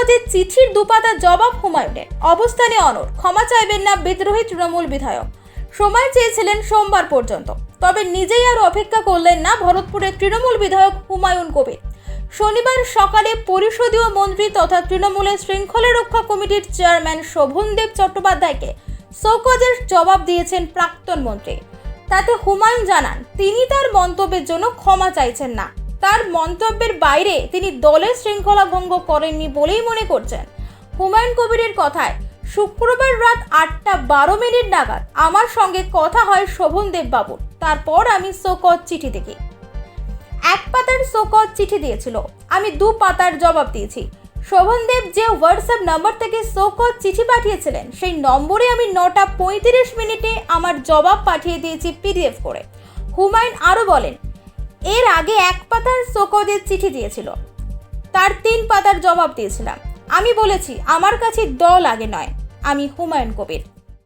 শোকজের চিঠির দুপাতা জবাব হুমায়ুনের। অবস্থানে অনড়, ক্ষমা চাইবেন না বিদ্রোহী তৃণমূল বিধায়ক। সময় চেয়েছিলেন সোমবার পর্যন্ত, তবে নিজেই আর অপেক্ষা করলেন না ভরতপুরের তৃণমূল বিধায়ক হুমায়ুন কবির। শনিবার সকালে পরিষদীয় মন্ত্রী তথা তৃণমূলের শৃঙ্খলা রক্ষা কমিটির চেয়ারম্যান শোভনদেব চট্টোপাধ্যায়কে শোকজের জবাব দিয়েছেন প্রাক্তন মন্ত্রী। তাতে হুমায়ুন জানান তিনি তার মন্তব্যের জন্য ক্ষমা চাইছেন না। তার মন্তব্যের বাইরে তিনি দলের শৃঙ্খলা ভঙ্গ করেননি বলেই মনে করছেন। হুমায়ুন কবিরের কথায়, শুক্রবার রাত 8:12 নাগাদ আমার সঙ্গে কথা হয় শোভনদেব বাবুর। তারপর আমি শোকজ চিঠি দেখি। 1 পাতার শোকজ চিঠি দিয়েছিল, আমি 2 পাতার জবাব দিয়েছি। শোভনদেব যে হোয়াটসঅ্যাপ নম্বর থেকে শোকজ চিঠি পাঠিয়েছিলেন সেই নম্বরে আমি 9:35 আমার জবাব পাঠিয়ে দিয়েছি পিডিএফ করে। হুমায়ুন আরও বলেন, এর আগে 1 পাতার শোকজের চিঠি দিয়েছিল, তার 3 পাতার জবাব দিয়েছিলাম। আমি বলেছি আমার কাছে দল আগে নয়। আমি হুমায়ুন কবির।